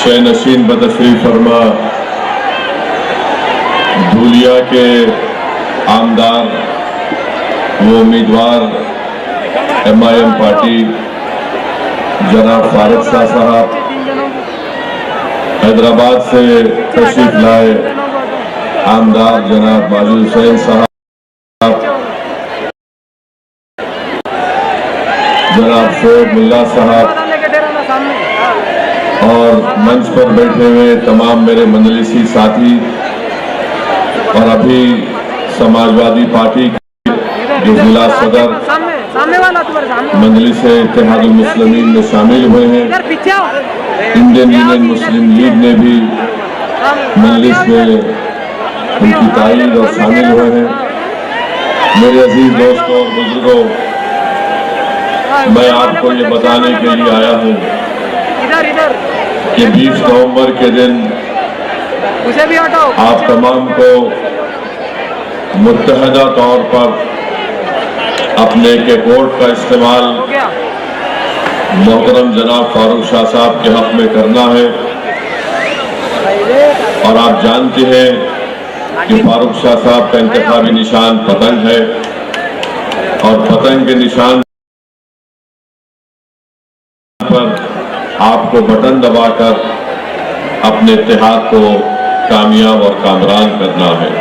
शय नशीन बतशरीफ फरमा धूलिया के आमदार वो उम्मीदवार MIM पार्टी जनाब फारूक शाह साहब, हैदराबाद से तशरीफ लाए आमदार जनाब माजिद हुसैन साहब, जनाब शोएब मुल्ला साहब और मंच पर बैठे हुए तमाम मेरे मंजलिसी साथी और अभी समाजवादी पार्टी के जो जिला सदर मंजलिस इत्तेहादुल मुस्लिमीन में शामिल हुए हैं, इंडियन यूनियन मुस्लिम लीग ने भी मंजलिस में उनकी तारीफ और शामिल हुए हैं। मेरे अजीज दोस्तों और बुजुर्गों, मैं आपको ये बताने के लिए आया हूँ कि 20 नवंबर के दिन आप तमाम को मुत्तहदा तौर पर अपने के वोट का इस्तेमाल मोहतरम जनाब फारूक शाह साहब के हक में करना है। और आप जानते हैं कि फारूक शाह साहब का इंतखाबी निशान पतंग है और पतंग के निशान पर आपको बटन दबाकर अपने इत्तेहाद को कामयाब और कामरान करना है।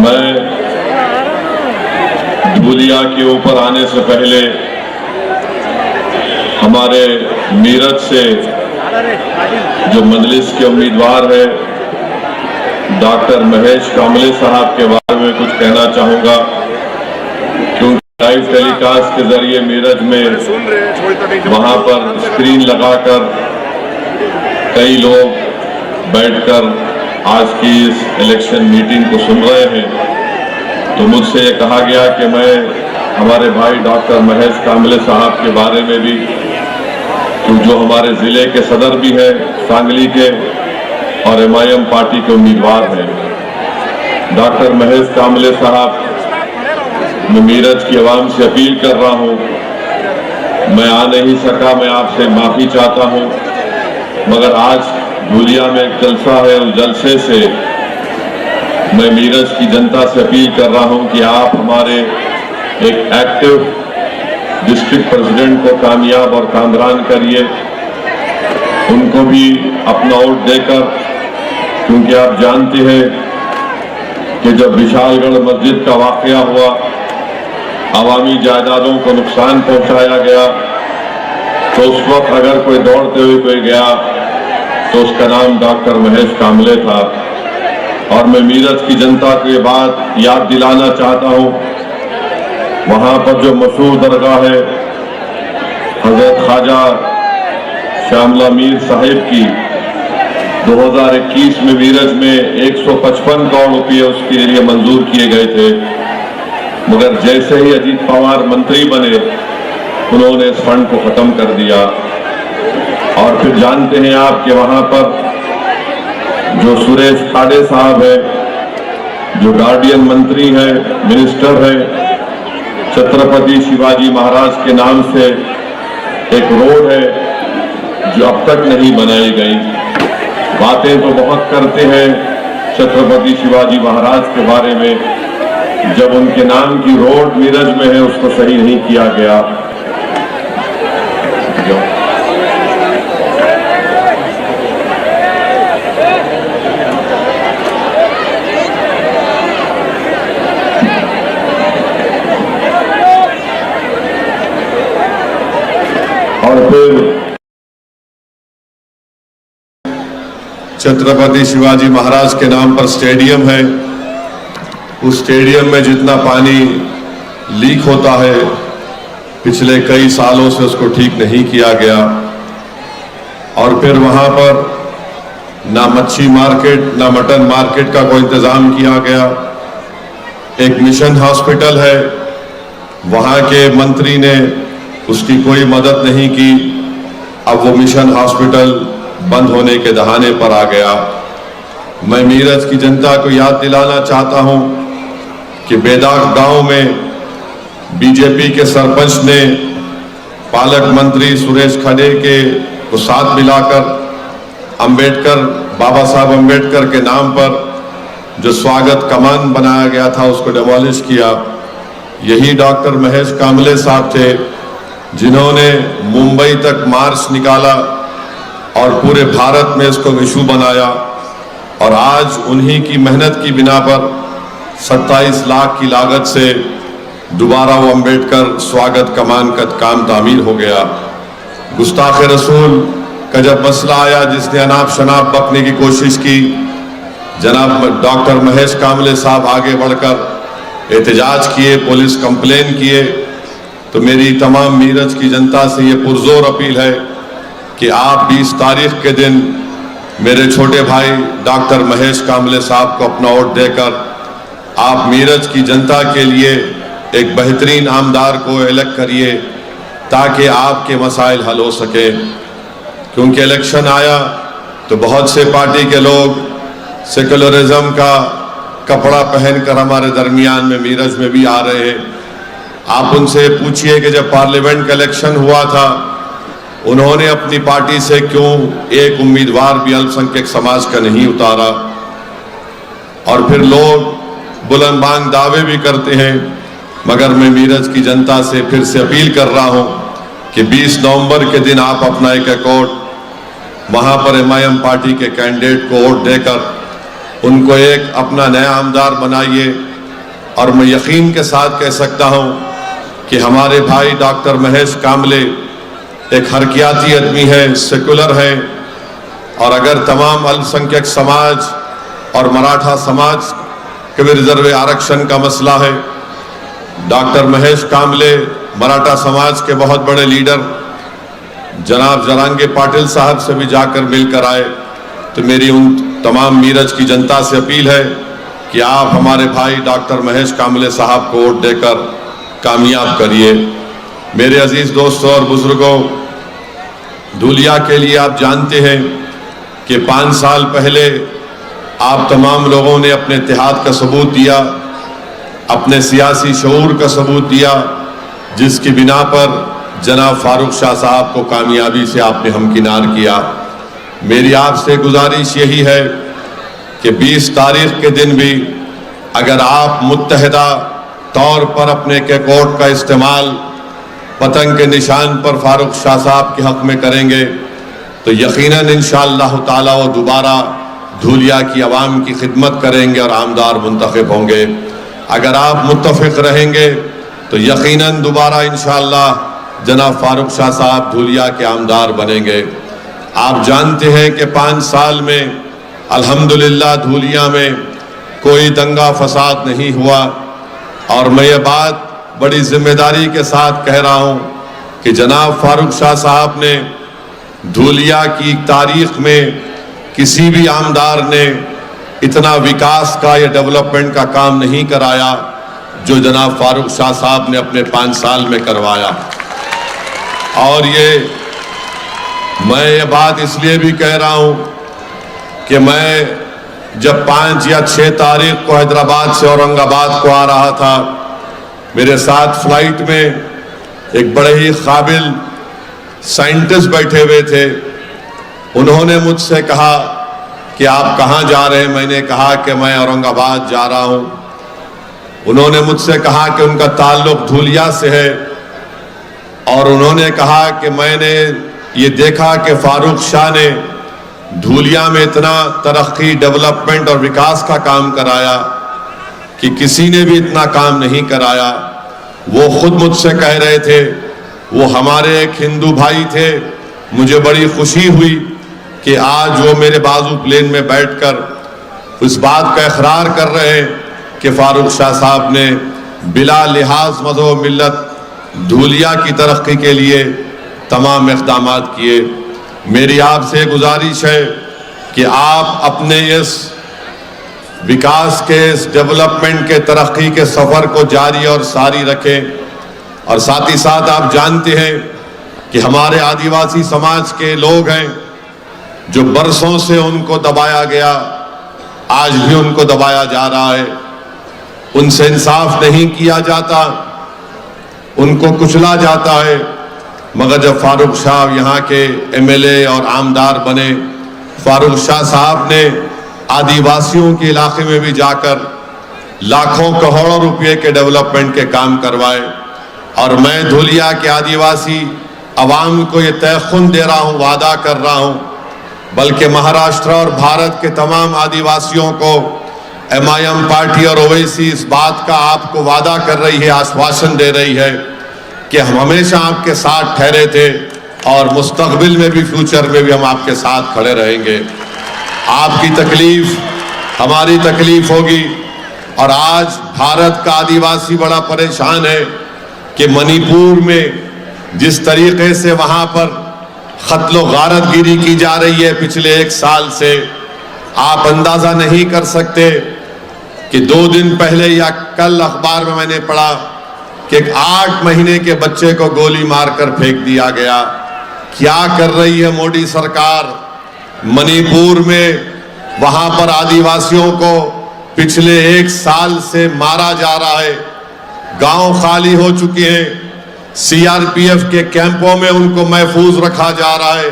मैं धूलिया के ऊपर आने से पहले हमारे मीरठ से जो मजलिस के उम्मीदवार है डॉक्टर महेश कामले साहब के बारे में कुछ कहना चाहूंगा, क्योंकि लाइव टेलीकास्ट के जरिए मीरठ में वहां पर स्क्रीन लगाकर कई लोग बैठकर आज की इस इलेक्शन मीटिंग को सुन रहे हैं। तो मुझसे ये कहा गया कि मैं हमारे भाई डॉक्टर महेश कामले साहब के बारे में भी, जो हमारे जिले के सदर भी हैं सांगली के और MIM पार्टी के उम्मीदवार हैं, डॉक्टर महेश कामले साहब, मैं मीरठ की आवाम से अपील कर रहा हूं, मैं आ नहीं सका, मैं आपसे माफी चाहता हूं, मगर आज धूलिया में एक जलसा है, उस जलसे से मैं मीरठ की जनता से अपील कर रहा हूं कि आप हमारे एक एक्टिव डिस्ट्रिक्ट प्रेसिडेंट को कामयाब और कामरान करिए, उनको भी अपना वोट देकर, क्योंकि आप जानते हैं कि जब विशालगढ़ मस्जिद का वाकया हुआ, अवामी जायदादों को नुकसान पहुंचाया गया, तो उस वक्त अगर कोई दौड़ते हुए कोई गया तो उसका नाम डॉक्टर महेश कामले था। और मैं मीरठ की जनता को ये बात याद दिलाना चाहता हूं, वहां पर जो मशहूर दरगाह है हजरत ख्वाजा श्यामला मीर साहिब की, 2021 में मीरठ में 155 करोड़ रुपये उसके लिए मंजूर किए गए थे, मगर जैसे ही अजीत पवार मंत्री बने उन्होंने इस फंड को खत्म कर दिया। और फिर जानते हैं आप कि वहां पर जो सुरेश खाड़े साहब है, जो गार्डियन मंत्री है, मिनिस्टर है, छत्रपति शिवाजी महाराज के नाम से एक रोड है जो अब तक नहीं बनाई गई। बातें तो बहुत करते हैं छत्रपति शिवाजी महाराज के बारे में, जब उनके नाम की रोड मीरठ में है उसको सही नहीं किया गया। और फिर छत्रपति शिवाजी महाराज के नाम पर स्टेडियम है, उस स्टेडियम में जितना पानी लीक होता है पिछले कई सालों से उसको ठीक नहीं किया गया। और फिर वहां पर ना मच्छी मार्केट ना मटन मार्केट का कोई इंतजाम किया गया। एक मिशन हॉस्पिटल है, वहां के मंत्री ने उसकी कोई मदद नहीं की, अब वो मिशन हॉस्पिटल बंद होने के दहाने पर आ गया। मैं मीरठ की जनता को याद दिलाना चाहता हूं कि बेदाग गांव में बीजेपी के सरपंच ने पालक मंत्री सुरेश खड़े के को साथ मिलाकर अंबेडकर, बाबा साहब अंबेडकर के नाम पर जो स्वागत कमान बनाया गया था उसको डिमोलिश किया। यही डॉक्टर महेश कामले साहब थे जिन्होंने मुंबई तक मार्च निकाला और पूरे भारत में इसको इशू बनाया, और आज उन्हीं की मेहनत की बिना पर 27 लाख की लागत से दोबारा वो अंबेडकर स्वागत कमान का काम तामीर हो गया। गुस्ताख रसूल का जब मसला आया, जिसने अनाप शनाप बकने की कोशिश की, जनाब डॉक्टर महेश कामले साहब आगे बढ़कर एहतजाज किए, पुलिस कंप्लेन किए। तो मेरी तमाम मीरज की जनता से ये पुरजोर अपील है कि आप 20 तारीख के दिन मेरे छोटे भाई डॉक्टर महेश कामले साहब को अपना वोट देकर आप मीरज की जनता के लिए एक बेहतरीन आमदार को इलेक्ट करिए ताकि आपके मसाइल हल हो सके। क्योंकि इलेक्शन आया तो बहुत से पार्टी के लोग सेकुलरिज्म का कपड़ा पहनकर हमारे दरमियान में मीरज में भी आ रहे हैं। आप उनसे पूछिए कि जब पार्लियामेंट का इलेक्शन हुआ था उन्होंने अपनी पार्टी से क्यों एक उम्मीदवार भी अल्पसंख्यक समाज का नहीं उतारा। और फिर लोग बुलंदबांग दावे भी करते हैं, मगर मैं मीरज की जनता से फिर से अपील कर रहा हूं कि 20 नवंबर के दिन आप अपना एक वोट वहां पर MIM पार्टी के कैंडिडेट को वोट देकर उनको एक अपना नया आमदार बनाइए। और मैं यकीन के साथ कह सकता हूं कि हमारे भाई डॉक्टर महेश कामले एक हरकियाती आदमी है, सेकुलर है, और अगर तमाम अल्पसंख्यक समाज और मराठा समाज के भी रिजर्व आरक्षण का मसला है, डॉक्टर महेश कामले मराठा समाज के बहुत बड़े लीडर जनाब जरांगे पाटिल साहब से भी जाकर मिलकर आए। तो मेरी उन तमाम मीरज की जनता से अपील है कि आप हमारे भाई डॉक्टर महेश कामले साहब को वोट देकर कामयाब करिए। मेरे अजीज दोस्तों और बुजुर्गों, धूलिया के लिए आप जानते हैं कि 5 साल पहले आप तमाम लोगों ने अपने इत्तेहाद का सबूत दिया, अपने सियासी शऊर का सबूत दिया, जिसकी बिना पर जनाब फारूक शाह साहब को कामयाबी से आपने हमकिनार किया। मेरी आपसे गुजारिश यही है कि 20 तारीख के दिन भी अगर आप मुत्तहिदा तौर पर अपने कैकोट का इस्तेमाल पतंग के निशान पर फारूक शाह साहब के हक में करेंगे तो यकीनन इंशाअल्लाह ताला वो दोबारा धूलिया की आवाम की खिदमत करेंगे और आमदार मुंतखब होंगे। अगर आप मुत्तफिक रहेंगे तो यकीनन दोबारा इंशाअल्लाह जनाब फारूक शाह साहब धूलिया के आमदार बनेंगे। आप जानते हैं कि 5 साल में अल्हम्दुलिल्लाह धूलिया में कोई दंगा फसाद नहीं हुआ, और मैं ये बात बड़ी जिम्मेदारी के साथ कह रहा हूं कि जनाब फारूक शाह साहब ने धूलिया की तारीख में किसी भी आमदार ने इतना विकास का या डेवलपमेंट का काम नहीं कराया जो जनाब फारूक शाह साहब ने अपने 5 साल में करवाया। और मैं ये बात इसलिए भी कह रहा हूं कि मैं जब 5 या 6 तारीख को हैदराबाद से औरंगाबाद को आ रहा था, मेरे साथ फ्लाइट में एक बड़े ही काबिल साइंटिस्ट बैठे हुए थे। उन्होंने मुझसे कहा कि आप कहाँ जा रहे हैं? मैंने कहा कि मैं औरंगाबाद जा रहा हूँ। उन्होंने मुझसे कहा कि उनका ताल्लुक धूलिया से है, और उन्होंने कहा कि मैंने ये देखा कि फारूक शाह ने धूलिया में इतना तरक्की, डेवलपमेंट और विकास का काम कराया कि किसी ने भी इतना काम नहीं कराया। वो खुद मुझसे कह रहे थे, वो हमारे एक हिंदू भाई थे। मुझे बड़ी खुशी हुई कि आज वो मेरे बाजू प्लेन में बैठकर इस बात का इकरार कर रहे हैं कि फारूक शाह साहब ने बिला लिहाज मज़हब मिल्लत धूलिया की तरक्की के लिए तमाम इक़दाम किए। मेरी आपसे गुजारिश है कि आप अपने इस विकास के, इस डेवलपमेंट के, तरक्की के सफ़र को जारी और सारी रखें। और साथ ही साथ आप जानते हैं कि हमारे आदिवासी समाज के लोग हैं जो बरसों से उनको दबाया गया, आज भी उनको दबाया जा रहा है, उनसे इंसाफ नहीं किया जाता, उनको कुचला जाता है। मगर जब फारूक शाह यहाँ के MLA और आमदार बने फारूक शाह साहब ने आदिवासियों के इलाके में भी जाकर लाखों करोड़ों रुपए के डेवलपमेंट के काम करवाए। और मैं धुलिया के आदिवासी अवाम को ये तयखुन दे रहा हूँ, वादा कर रहा हूँ, बल्कि महाराष्ट्र और भारत के तमाम आदिवासियों को MIM पार्टी और ओवैसी इस बात का आपको वादा कर रही है, आश्वासन दे रही है कि हम हमेशा आपके साथ ठहरे थे और मुस्तकबिल में भी, फ्यूचर में भी हम आपके साथ खड़े रहेंगे। आपकी तकलीफ हमारी तकलीफ होगी। और आज भारत का आदिवासी बड़ा परेशान है कि मणिपुर में जिस तरीके से वहां पर कत्लो गारतगिरी की जा रही है पिछले 1 साल से, आप अंदाजा नहीं कर सकते कि 2 दिन पहले या कल अखबार में मैंने पढ़ा कि 8 महीने के बच्चे को गोली मारकर फेंक दिया गया। क्या कर रही है मोदी सरकार? मणिपुर में वहां पर आदिवासियों को पिछले 1 साल से मारा जा रहा है, गांव खाली हो चुके हैं, CRPF के कैंपों में उनको महफूज रखा जा रहा है।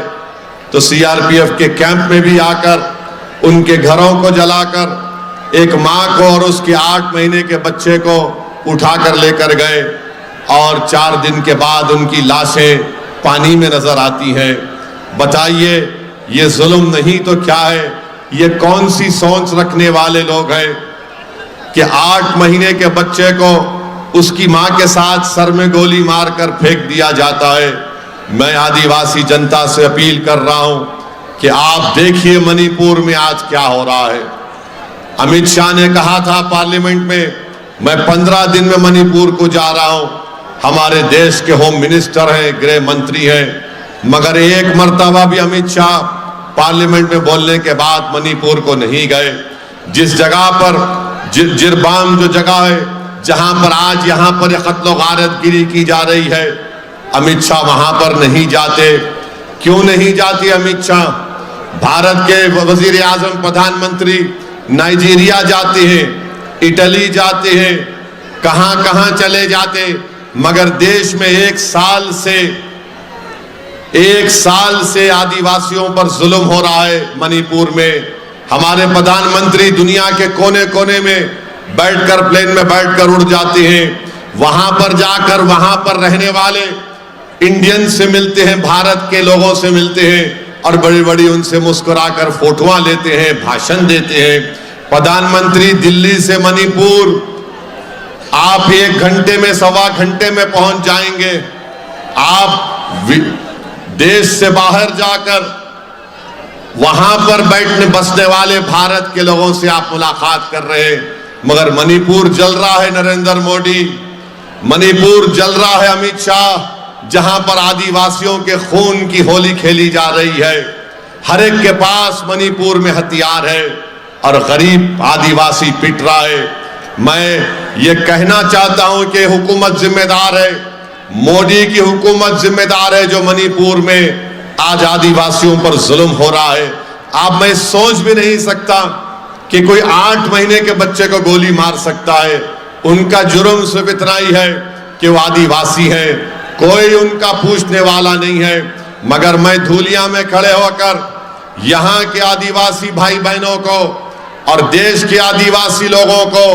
तो CRPF के कैंप में भी आकर उनके घरों को जलाकर एक मां को और उसके 8 महीने के बच्चे को उठाकर लेकर गए और 4 दिन के बाद उनकी लाशें पानी में नजर आती हैं। बताइए, ये जुल्म नहीं तो क्या है? ये कौन सी सोच रखने वाले लोग हैं कि 8 महीने के बच्चे को उसकी मां के साथ सर में गोली मारकर फेंक दिया जाता है? मैं आदिवासी जनता से अपील कर रहा हूं कि आप देखिए मणिपुर में आज क्या हो रहा है। अमित शाह ने कहा था पार्लियामेंट में, मैं 15 दिन में मणिपुर को जा रहा हूं। हमारे देश के होम मिनिस्टर हैं, गृह मंत्री हैं, मगर एक मर्तबा भी अमित शाह पार्लियामेंट में बोलने के बाद मणिपुर को नहीं गए। जिस जगह पर जिरबाम जो जगह है जहां पर आज यहां पर कत्लो गारतगिरी की जा रही है, अमित शाह वहां पर नहीं जाते। क्यों नहीं जाते अमित शाह? भारत के वजीर आजम, प्रधानमंत्री नाइजीरिया जाते हैं, इटली जाते हैं, कहां कहां चले जाते, मगर देश में 1 साल से आदिवासियों पर जुल्म हो रहा है। मणिपुर में हमारे प्रधानमंत्री दुनिया के कोने कोने में बैठकर, प्लेन में बैठकर उड़ जाते हैं, वहां पर जाकर वहां पर रहने वाले इंडियन से मिलते हैं, भारत के लोगों से मिलते हैं और बड़ी बड़ी उनसे मुस्कुराकर फोटोआं लेते हैं, भाषण देते हैं। प्रधानमंत्री दिल्ली से मणिपुर आप 1 घंटे में, 1.25 घंटे में पहुंच जाएंगे। आप देश से बाहर जाकर वहां पर बैठने बसने वाले भारत के लोगों से आप मुलाकात कर रहे हैं, मगर मणिपुर जल रहा है नरेंद्र मोदी, मणिपुर जल रहा है अमित शाह, जहां पर आदिवासियों के खून की होली खेली जा रही है। हर एक के पास मणिपुर में हथियार है और गरीब आदिवासी पिट रहा है। मैं ये कहना चाहता हूं कि हुकूमत जिम्मेदार है, मोदी की हुकूमत जिम्मेदार है जो मणिपुर में आज आदिवासियों पर जुल्म हो रहा है। आप मैं सोच भी नहीं सकता कि कोई 8 महीने के बच्चे को गोली मार सकता है। उनका जुर्म सिर्फ इतना ही है कि वो आदिवासी हैं, कोई उनका पूछने वाला नहीं है। मगर मैं धुलिया में खड़े होकर यहाँ के आदिवासी भाई बहनों को और देश के आदिवासी लोगों को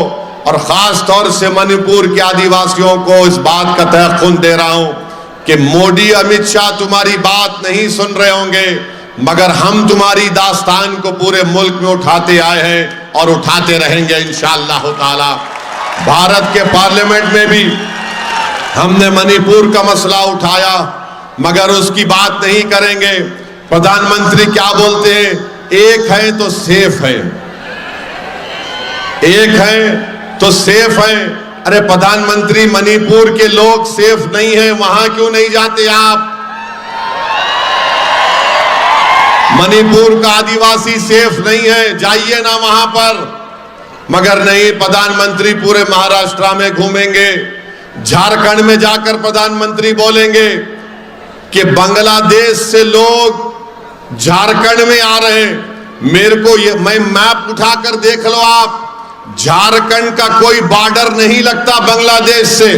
और खास तौर से मणिपुर के आदिवासियों को इस बात का तयक़ुन दे रहा हूं कि मोदी, अमित शाह तुम्हारी बात नहीं सुन रहे होंगे, मगर हम तुम्हारी दास्तान को पूरे मुल्क में उठाते आए हैं और उठाते रहेंगे इंशाअल्लाह ताला। भारत के पार्लियामेंट में भी हमने मणिपुर का मसला उठाया, मगर उसकी बात नहीं करेंगे। प्रधानमंत्री क्या बोलते हैं? एक है तो सेफ है, एक है तो सेफ है। अरे प्रधानमंत्री, मणिपुर के लोग सेफ नहीं है, वहां क्यों नहीं जाते आप? मणिपुर का आदिवासी सेफ नहीं है, जाइए ना वहां पर। मगर नहीं, प्रधानमंत्री पूरे महाराष्ट्र में घूमेंगे, झारखंड में जाकर प्रधानमंत्री बोलेंगे कि बांग्लादेश से लोग झारखंड में आ रहे हैं। मेरे को ये, मैं मैप उठाकर देख लो आप, झारखंड का कोई बॉर्डर नहीं लगता बांग्लादेश से।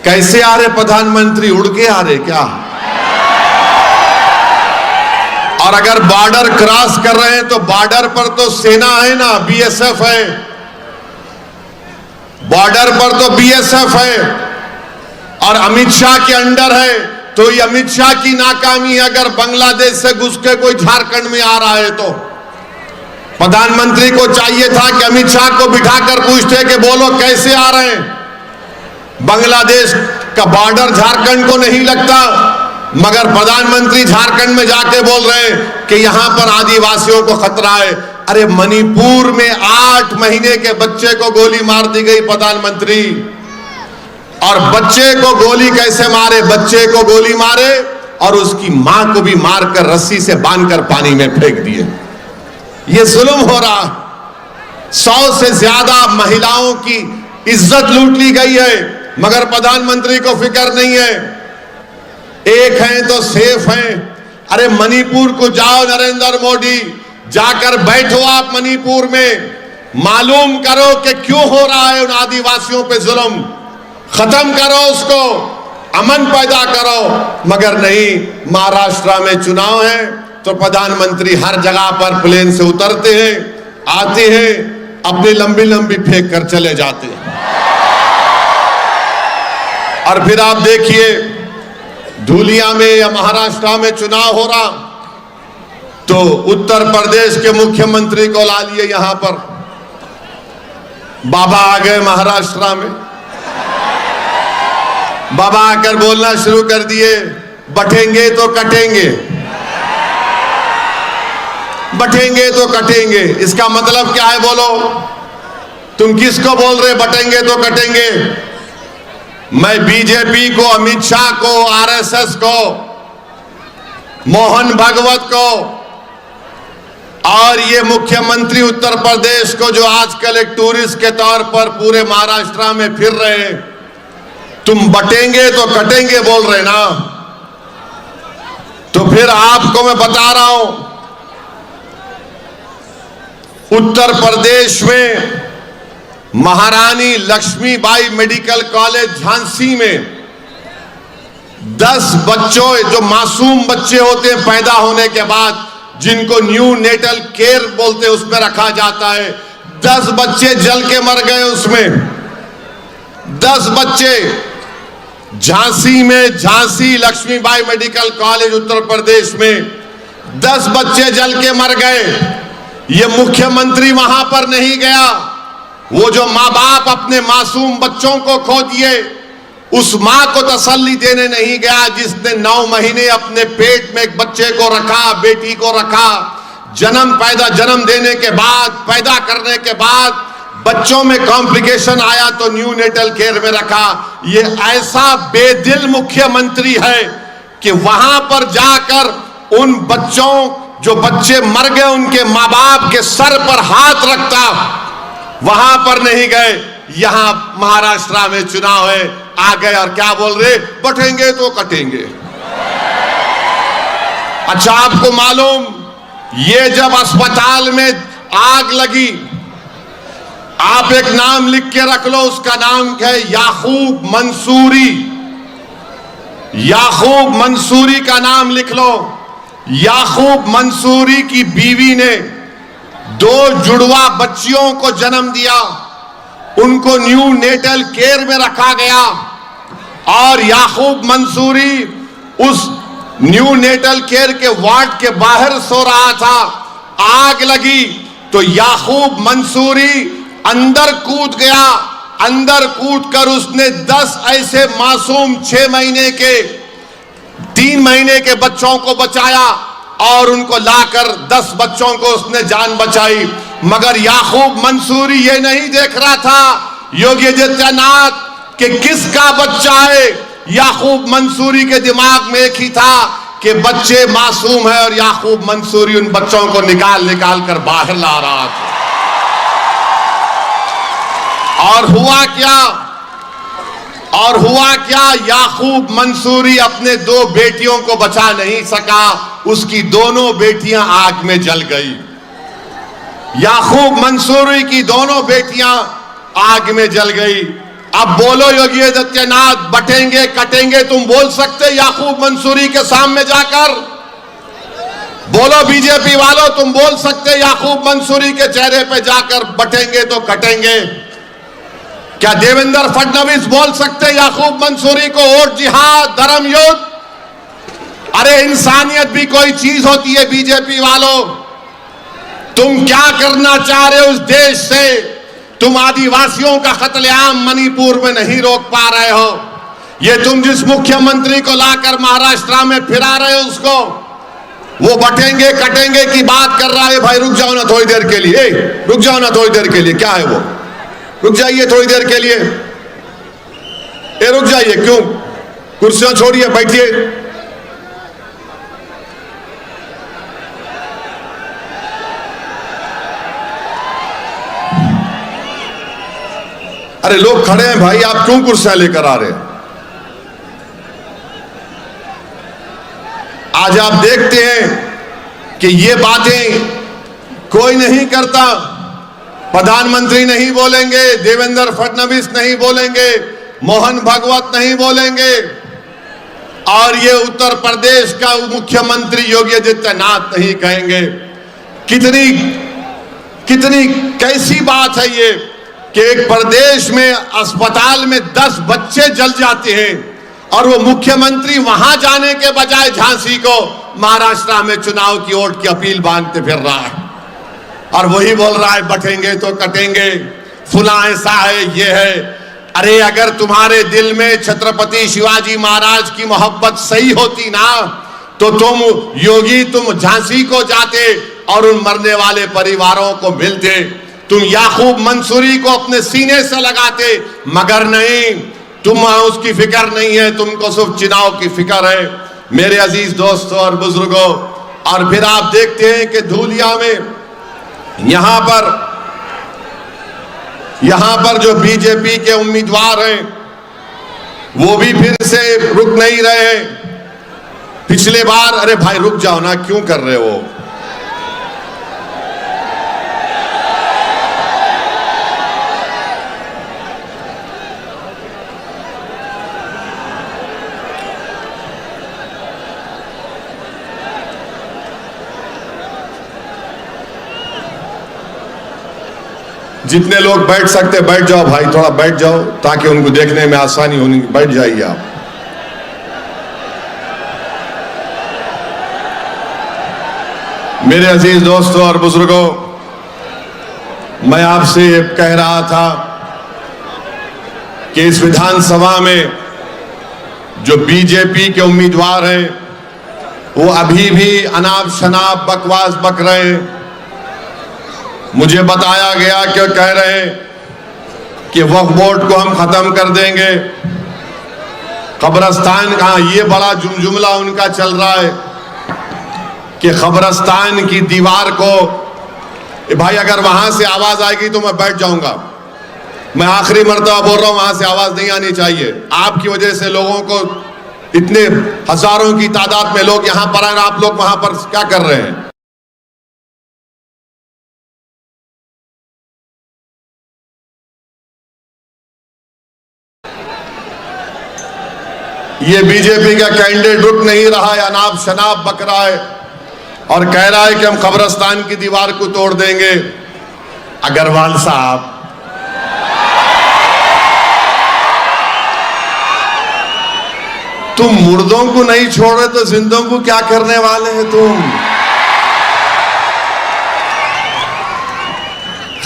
कैसे आ रहे प्रधानमंत्री? उड़ के आ रहे क्या? और अगर बॉर्डर क्रॉस कर रहे हैं तो बॉर्डर पर तो सेना है ना, बीएसएफ है, बॉर्डर पर तो बीएसएफ है और अमित शाह के अंडर है। तो ये अमित शाह की नाकामी है अगर बांग्लादेश से घुस के कोई झारखंड में आ रहा है तो। प्रधानमंत्री को चाहिए था कि अमित शाह को बिठाकर पूछते कि बोलो कैसे आ रहे हैं। बांग्लादेश का बॉर्डर झारखंड को नहीं लगता, मगर प्रधानमंत्री झारखंड में जाके बोल रहे हैं कि यहां पर आदिवासियों को खतरा है। अरे मणिपुर में 8 महीने के बच्चे को गोली मार दी गई प्रधानमंत्री, और बच्चे को गोली कैसे मारे? बच्चे को गोली मारे और उसकी मां को भी मारकर रस्सी से बांधकर पानी में फेंक दिए। ये जुल्म हो रहा। 100 से ज्यादा महिलाओं की इज्जत लूट ली गई है, मगर प्रधानमंत्री को फिक्र नहीं है। एक हैं तो सेफ हैं। अरे मणिपुर को जाओ नरेंद्र मोदी, जाकर बैठो आप मणिपुर में, मालूम करो कि क्यों हो रहा है उन आदिवासियों पे जुल्म, खत्म करो उसको, अमन पैदा करो। मगर नहीं, महाराष्ट्र में चुनाव है तो प्रधानमंत्री हर जगह पर प्लेन से उतरते हैं, आते हैं, अपनी लंबी लंबी फेंक कर चले जाते हैं। और फिर आप देखिए धूलिया में या महाराष्ट्र में चुनाव हो रहा तो उत्तर प्रदेश के मुख्यमंत्री को ला लिए यहां पर। बाबा आ गए महाराष्ट्र में, बाबा आकर बोलना शुरू कर दिए, बटेंगे तो कटेंगे, बटेंगे तो कटेंगे। इसका मतलब क्या है बोलो? तुम किसको बोल रहे बटेंगे तो कटेंगे? मैं बीजेपी को, अमित शाह को, आरएसएस को, मोहन भागवत को और ये मुख्यमंत्री उत्तर प्रदेश को जो आजकल एक टूरिस्ट के तौर पर पूरे महाराष्ट्र में फिर रहे हैं, तुम बटेंगे तो कटेंगे बोल रहे ना। तो फिर आपको मैं बता रहा हूं, उत्तर प्रदेश में महारानी लक्ष्मीबाई मेडिकल कॉलेज झांसी में 10 बच्चों, जो मासूम बच्चे होते हैं पैदा होने के बाद, जिनको न्यू नेटल केयर बोलते हैं, उसमें रखा जाता है, 10 बच्चे जल के मर गए उसमें। 10 बच्चे झांसी में, झांसी लक्ष्मीबाई मेडिकल कॉलेज उत्तर प्रदेश में 10 बच्चे जल के मर गए। ये मुख्यमंत्री वहां पर नहीं गया। वो जो माँ बाप अपने मासूम बच्चों को खो दिए, उस मां को तसल्ली देने नहीं गया जिसने 9 महीने अपने पेट में एक बच्चे को रखा, बेटी को रखा। जन्म देने के बाद, पैदा करने के बाद बच्चों में कॉम्प्लिकेशन आया तो न्यू नेटल केयर में रखा। ये ऐसा बेदिल मुख्यमंत्री है कि वहां पर जाकर उन बच्चों, जो बच्चे मर गए, उनके माँ बाप के सर पर हाथ रखता, वहां पर नहीं गए। यहां महाराष्ट्र में चुनाव है, आ गए और क्या बोल रहे? बटेंगे तो कटेंगे। अच्छा, आपको मालूम, ये जब अस्पताल में आग लगी, आप एक नाम लिख के रख लो, उसका नाम है याकूब मंसूरी। याकूब मंसूरी का नाम लिख लो। याकूब मंसूरी की बीवी ने 2 जुड़वा बच्चियों को जन्म दिया, उनको न्यू नेटल केयर में रखा गया और याकूब मंसूरी उस न्यू नेटल केयर के वार्ड के बाहर सो रहा था। आग लगी तो याकूब मंसूरी अंदर कूद गया। अंदर कूदकर उसने 10 ऐसे मासूम 6 महीने के, 3 महीने के बच्चों को बचाया और उनको लाकर 10 बच्चों को उसने जान बचाई। मगर याकूब मंसूरी ये नहीं देख रहा था, योगी आदित्यनाथ, कि किसका बच्चा है। याकूब मंसूरी के दिमाग में एक ही था कि बच्चे मासूम है और याकूब मंसूरी उन बच्चों को निकाल कर बाहर ला रहा था। और हुआ क्या? याकूब मंसूरी अपने 2 बेटियों को बचा नहीं सका, उसकी दोनों बेटियां आग में जल गई। याकूब मंसूरी की दोनों बेटियां आग में जल गई। अब बोलो योगी आदित्यनाथ, बटेंगे कटेंगे तुम बोल सकते याकूब मंसूरी के सामने जाकर? बोलो बीजेपी वालों, तुम बोल सकते याकूब मंसूरी के चेहरे पे जाकर बटेंगे तो कटेंगे? क्या देवेंद्र फडणवीस बोल सकते याकूब मंसूरी को वोट जिहाद, धर्म युद्ध? अरे इंसानियत भी कोई चीज होती है बीजेपी वालों। तुम क्या करना चाह रहे हो उस देश से? तुम आदिवासियों का कत्लेआम मणिपुर में नहीं रोक पा रहे हो। ये तुम जिस मुख्यमंत्री को लाकर महाराष्ट्र में फिरा रहे हो, उसको वो बटेंगे कटेंगे की बात कर रहा है। भाई रुक जाओ ना थोड़ी देर के लिए, रुक जाओ ना थोड़ी देर के लिए। क्या है वो? रुक जाइए थोड़ी देर के लिए। रुक जाइए, क्यों? कुर्सियां छोड़िए, बैठिए। अरे लोग खड़े हैं भाई, आप क्यों कुर्सियां लेकर आ रहे हैं? आज आप देखते हैं कि ये बातें कोई नहीं करता। प्रधानमंत्री नहीं बोलेंगे, देवेंद्र फडणवीस नहीं बोलेंगे, मोहन भागवत नहीं बोलेंगे, और ये उत्तर प्रदेश का मुख्यमंत्री योगी आदित्यनाथ नहीं कहेंगे। कितनी कितनी कैसी बात है ये कि एक प्रदेश में अस्पताल में 10 बच्चे जल जाते हैं और वो मुख्यमंत्री वहां जाने के बजाय झांसी को महाराष्ट्र में चुनाव की वोट की अपील बांधते फिर रहा है, और वही बोल रहा है बटेंगे तो कटेंगे, फुला ऐसा है, ये है। अरे अगर तुम्हारे दिल में छत्रपति शिवाजी महाराज की मोहब्बत सही होती ना, तो तुम योगी, तुम झांसी को जाते और उन मरने वाले परिवारों को मिलते, तुम याकूब मंसूरी को अपने सीने से लगाते। मगर नहीं, तुम उसकी फिक्र नहीं है, तुमको सिर्फ चुनाव की फिक्र है। मेरे अजीज दोस्तों और बुजुर्गों, और फिर आप देखते हैं कि धूलिया में यहां पर जो बीजेपी के उम्मीदवार हैं वो भी फिर से रुक नहीं रहे। पिछले बार, अरे भाई रुक जाओ ना, क्यों कर रहे हो? जितने लोग बैठ सकते बैठ जाओ भाई, थोड़ा बैठ जाओ ताकि उनको देखने में आसानी होनी। बैठ जाइए आप। मेरे अजीज दोस्तों और बुजुर्गों, मैं आपसे कह रहा था कि इस विधानसभा में जो बीजेपी के उम्मीदवार हैं वो अभी भी अनाप शनाप बकवास बक रहे हैं। मुझे बताया गया कि कह रहे हैं कि वक्फ बोर्ड को हम खत्म कर देंगे, कब्रिस्तान का ये बड़ा जुमला उनका चल रहा है कि कब्रिस्तान की दीवार को, भाई अगर वहां से आवाज आएगी तो मैं बैठ जाऊंगा। मैं आखिरी मर्तबा बोल रहा हूं, वहां से आवाज नहीं आनी चाहिए। आपकी वजह से लोगों को, इतने हजारों की तादाद में लोग यहां पर आए, आप लोग वहां पर क्या कर रहे हैं? ये बीजेपी का कैंडिडेट रुक नहीं रहा है, अनाप शनाप बक रहा है और कह रहा है कि हम कब्रिस्तान की दीवार को तोड़ देंगे। अग्रवाल साहब, तुम मुर्दों को नहीं छोड़ रहे तो जिंदों को क्या करने वाले हैं तुम?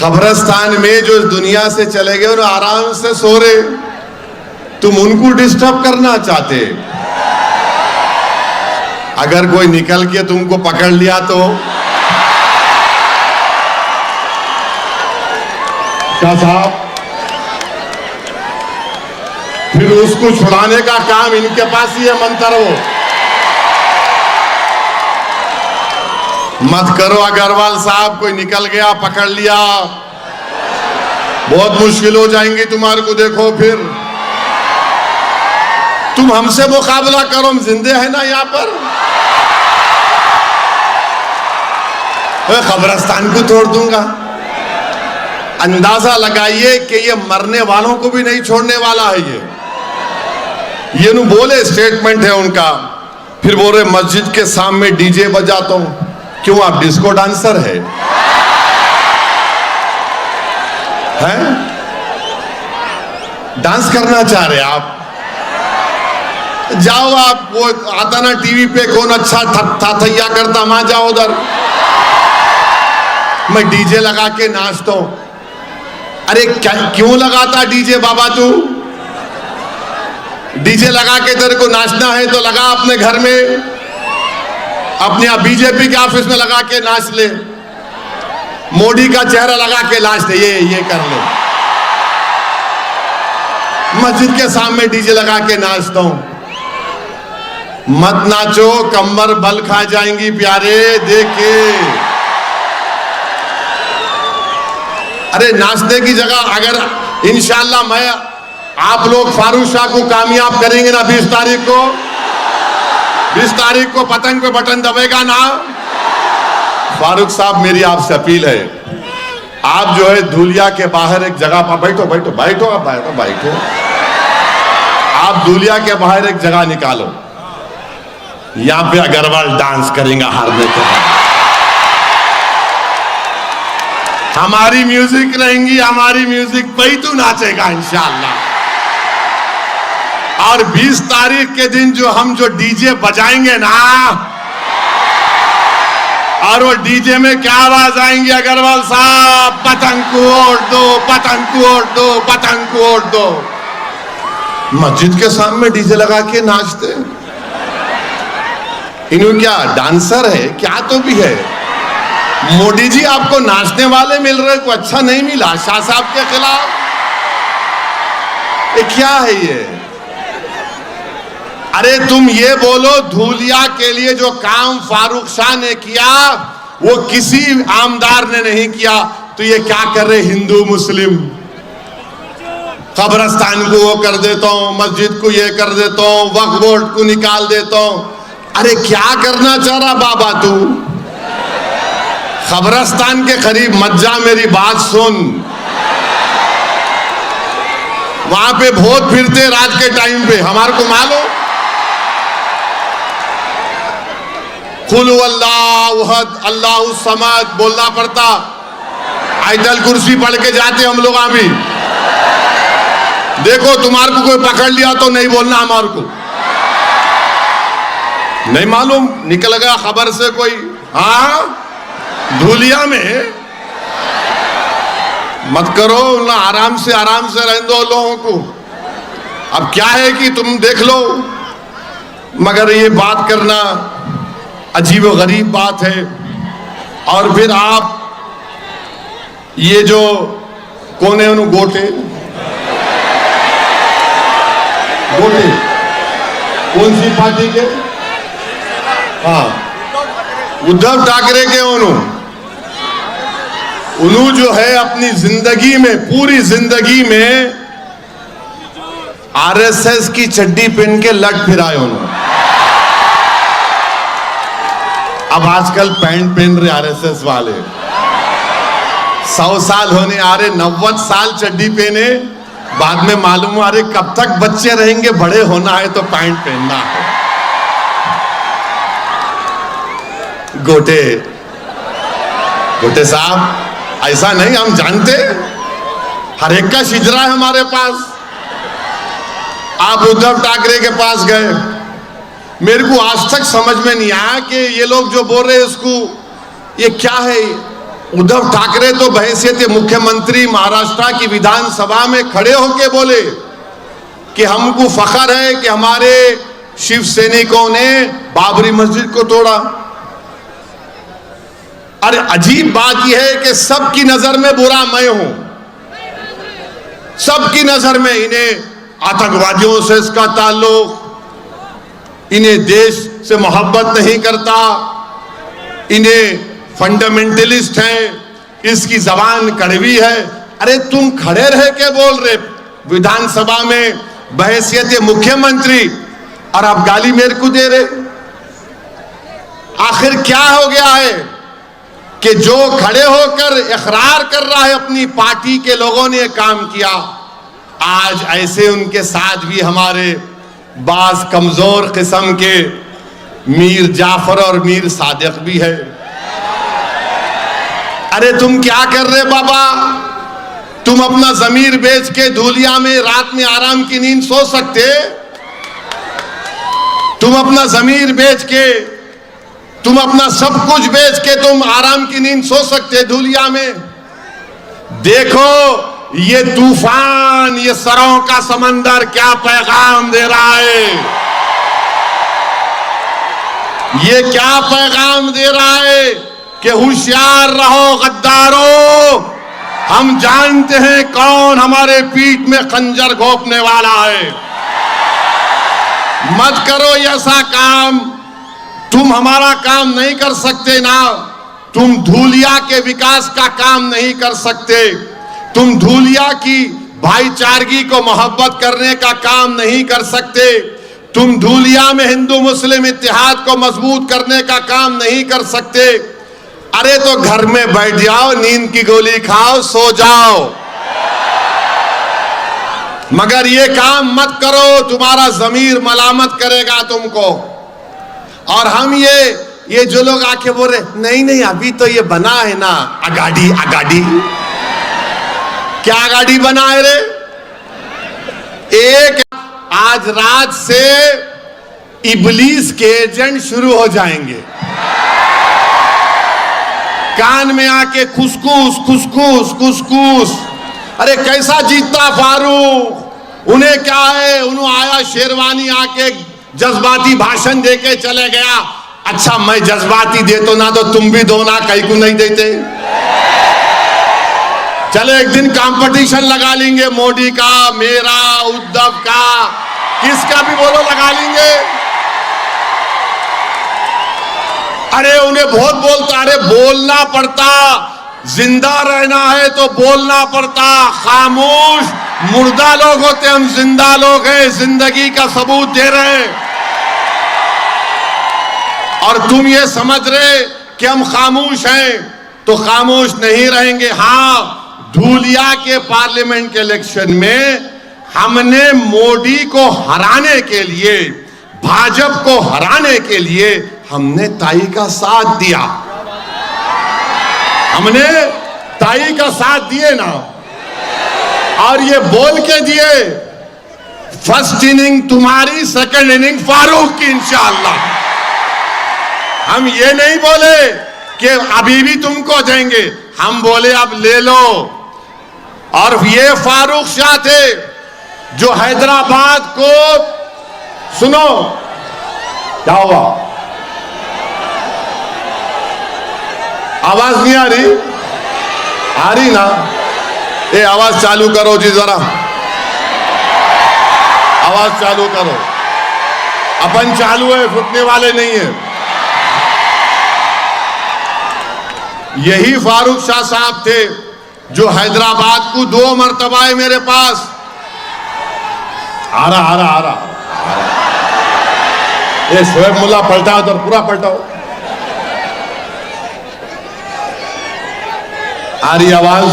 कब्रिस्तान में जो दुनिया से चले गए और आराम से सो रहे, तुम उनको डिस्टर्ब करना चाहते। अगर कोई निकल के तुमको पकड़ लिया तो क्या साहब, फिर उसको छुड़ाने का काम इनके पास ही है। मंत्र वो मत करो अग्रवाल साहब, कोई निकल गया पकड़ लिया, बहुत मुश्किल हो जाएंगी तुम्हारे को। देखो फिर तुम हमसे मुकाबला करो, हम जिंदे हैं ना यहां पर। कब्रिस्तान को तोड़ दूंगा। अंदाजा लगाइए कि ये मरने वालों को भी नहीं छोड़ने वाला है। ये नु बोले, स्टेटमेंट है उनका। फिर बोल रहे मस्जिद के सामने डीजे बजाता हूं। क्यों आप डिस्को डांसर है? हैं? डांस करना चाह रहे आप? जाओ आप, वो आता ना टीवी पे कौन अच्छा था थैया करता, वहां जाओ उधर। मैं डीजे लगा के नाचता हूं। अरे क्यों लगाता डीजे बाबा तू? डीजे लगा के तेरे को नाचना है तो लगा अपने घर में, अपने आप बीजेपी के ऑफिस में लगा के नाच ले, मोदी का चेहरा लगा के नाच ले, ये कर ले। मस्जिद के सामने डीजे लगा के नाचता हूं। मत नाचो, कमर बल खा जाएंगी प्यारे, देखे। अरे नाचने की जगह अगर इंशाल्लाह मैं आप लोग फारूक शाह को कामयाब करेंगे ना 20 तारीख को, 20 तारीख को पतंग पे बटन दबेगा ना। फारूक साहब मेरी आपसे अपील है, आप जो है धूलिया के बाहर एक जगह पर बैठो, बैठो बैठो, आप बैठो बैठो, आप धूलिया के बाहर एक जगह निकालो, यहां पे अग्रवाल डांस करेंगे हारने के बाद। हमारी म्यूजिक रहेंगी, हमारी म्यूजिक पे ही तू नाचेगा इंशाअल्लाह। और 20 तारीख के दिन जो हम जो डीजे बजाएंगे ना, और वो डीजे में क्या आवाज आएंगी अग्रवाल साहब, पतंग को ओढ़ दो, पतंग को ओढ़ दो, पतंग को ओढ़ दो। मस्जिद के सामने डीजे लगा के नाचते, इन्हों क्या डांसर है क्या? तो भी है। मोदी जी आपको नाचने वाले मिल रहे, को अच्छा नहीं मिला शाह साहब के खिलाफ? ये क्या है ये? अरे तुम ये बोलो, धूलिया के लिए जो काम फारूक शाह ने किया वो किसी आमदार ने नहीं किया, तो ये क्या कर रहे हिंदू मुस्लिम? कब्रस्तान को वो कर देता हूं, मस्जिद को ये कर देता हूं, वक्फ बोर्ड को निकाल देता हूं। अरे क्या करना चाह रहा बाबा तू? कब्रस्तान के करीब मत जा, मेरी बात सुन। वहां पे भूत फिरते रात के टाइम पे, हमारे को मालूम। कुल अल्लाहु अहद अल्लाहु समद बोलना पड़ता, आयतल कुर्सी पढ़ के जाते हम लोग। अभी देखो तुम्हारे को कोई पकड़ लिया तो नहीं बोलना, हमारे को नहीं मालूम, निकल गया खबर से कोई। हाँ धूलिया में मत करो ना, आराम से रहने दो लोगों को। अब क्या है कि तुम देख लो, मगर ये बात करना अजीब व गरीब बात है। और फिर आप ये जो कौन है उन्होंने गोटे गोटे कौन सी पार्टी के? हाँ उद्धव ठाकरे के। उन्होंने जो है अपनी जिंदगी में, पूरी जिंदगी में आरएसएस की चड्डी पहन के लट फिराए उन्होंने। अब आजकल पैंट पहन रहे आरएसएस वाले, 100 साल होने आ रहे, 90 साल चड्डी पहने, बाद में मालूम आ रहे कब तक बच्चे रहेंगे, बड़े होना है तो पैंट पहनना है। गोटे गोटे साहब ऐसा नहीं, हम जानते हर एक का शिजरा है हमारे पास। आप उद्धव ठाकरे के पास गए, मेरे को आज तक समझ में नहीं आया कि ये लोग जो बोल रहे हैं उसको ये क्या है। उद्धव ठाकरे तो बहैसियत मुख्यमंत्री महाराष्ट्र की विधानसभा में खड़े होके बोले कि हमको फख्र है कि हमारे शिव सैनिकों ने बाबरी मस्जिद को तोड़ा। अरे अजीब बात यह है कि सबकी नजर में बुरा मैं हूं, सबकी नजर में इन्हें आतंकवादियों से इसका ताल्लुक, इन्हें देश से मोहब्बत नहीं करता, इन्हें फंडामेंटलिस्ट हैं, इसकी जबान कड़वी है। अरे तुम खड़े रह के बोल रहे विधानसभा में बहैसियत मुख्यमंत्री, और आप गाली मेरे को दे रहे। आखिर क्या हो गया है कि जो खड़े होकर इकरार कर रहा है अपनी पार्टी के लोगों ने काम किया, आज ऐसे उनके साथ भी हमारे बाज कमजोर किस्म के मीर जाफर और मीर सादिक भी है। अरे तुम क्या कर रहे बाबा? तुम अपना जमीर बेच के धूलिया में रात में आराम की नींद सो सकते? तुम अपना जमीर बेच के, तुम अपना सब कुछ बेच के तुम आराम की नींद सो सकते धूलिया में? देखो ये तूफान, ये सरों का समंदर क्या पैगाम दे रहा है। ये क्या पैगाम दे रहा है कि होशियार रहो गद्दारों, हम जानते हैं कौन हमारे पीठ में खंजर घोंपने वाला है। मत करो ऐसा काम, तुम हमारा काम नहीं कर सकते ना। तुम धूलिया के विकास का काम नहीं कर सकते, तुम धूलिया की भाईचारगी को मोहब्बत करने का काम नहीं कर सकते, तुम धूलिया में हिंदू मुस्लिम इत्तेहाद को मजबूत करने का काम नहीं कर सकते। अरे तो घर में बैठ जाओ, नींद की गोली खाओ, सो जाओ, मगर ये काम मत करो, तुम्हारा जमीर मलामत करेगा तुमको। और हम ये जो लोग आके बोल रहे नहीं नहीं अभी तो ये बना है ना अगाड़ी अगाड़ी, क्या अगाड़ी बना है रे? एक आज रात से इबलीस के एजेंट शुरू हो जाएंगे, कान में आके खुसखुस खुसखुस खुसखुस। अरे कैसा जीतता फारूक, उन्हें क्या है, उन्होंने आया शेरवानी आके जज्बाती भाषण देके चले गया। अच्छा मैं जज्बाती दे तो ना, तो तुम भी दो ना, कहीं को नहीं देते। चलो एक दिन कंपटीशन लगा लेंगे, मोदी का, मेरा, उद्धव का, किसका भी बोलो लगा लेंगे। अरे उन्हें बहुत बोलता, अरे बोलना पड़ता, जिंदा रहना है तो बोलना पड़ता। खामोश मुर्दा लोग होते, हम जिंदा लोग हैं, जिंदगी का सबूत दे रहे हैं। और तुम ये समझ रहे कि हम खामोश हैं, तो खामोश नहीं रहेंगे। हाँ, धूलिया के पार्लियामेंट के इलेक्शन में हमने मोदी को हराने के लिए, भाजपा को हराने के लिए हमने ताई का साथ दिया, हमने ताई का साथ दिए ना। और ये बोल के दिए, फर्स्ट इनिंग तुम्हारी, सेकंड इनिंग फारूक की इंशाअल्लाह। हम ये नहीं बोले कि अभी भी तुमको देंगे, हम बोले अब ले लो। और ये फारूक शाह थे जो हैदराबाद को, सुनो क्या हुआ, आवाज नहीं आ रही? आ रही ना? ये आवाज चालू करो जी जरा, आवाज चालू करो। अपन चालू है, फुटने वाले नहीं है। यही फारूक शाह साहब थे जो हैदराबाद को 2 मरतबा है मेरे पास। आ रहा ये शोएब मुल्ला पलटाओ, तो पूरा पलटाओ। आ रही आवाज?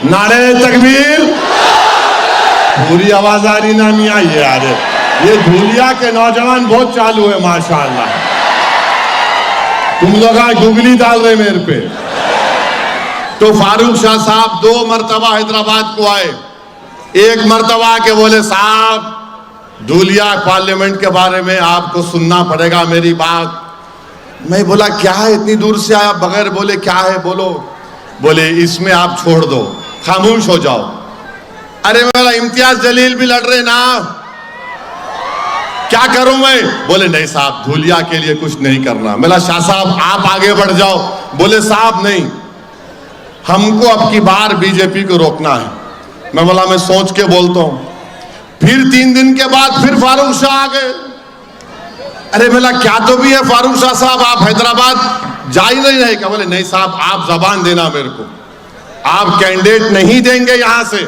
नारे तकबीर, पूरी आवाज आ रही ना? नहीं आई है यार। ये धूलिया के नौजवान बहुत चालू है माशाअल्लाह। तुम लोग आज गुगली डाल रहे मेरे पे। तो फारूक शाह साहब 2 मरतबा हैदराबाद को आए। एक मरतबा के बोले साहब धूलिया पार्लियामेंट के बारे में आपको सुनना पड़ेगा मेरी बात। मैं बोला क्या है, इतनी दूर से आया बगैर बोले क्या है बोलो। बोले इसमें आप छोड़ दो, खामोश हो जाओ। अरे मेरा इम्तियाज जलील भी लड़ रहे ना, क्या करूं मैं? बोले नहीं साहब धूलिया के लिए कुछ नहीं करना। मेरा शाह साहब आप आगे बढ़ जाओ। बोले साहब नहीं, हमको अब की बार बीजेपी को रोकना है। मैं बोला मैं सोच के बोलता हूं। फिर 3 दिन के बाद फिर फारूक शाह आ गए। अरे बोला क्या तो भी है फारूक शाह साहब, आप हैदराबाद जा ही नहीं रहे क्या? बोले नहीं साहब आप जबान देना मेरे को, आप कैंडिडेट नहीं देंगे यहां से।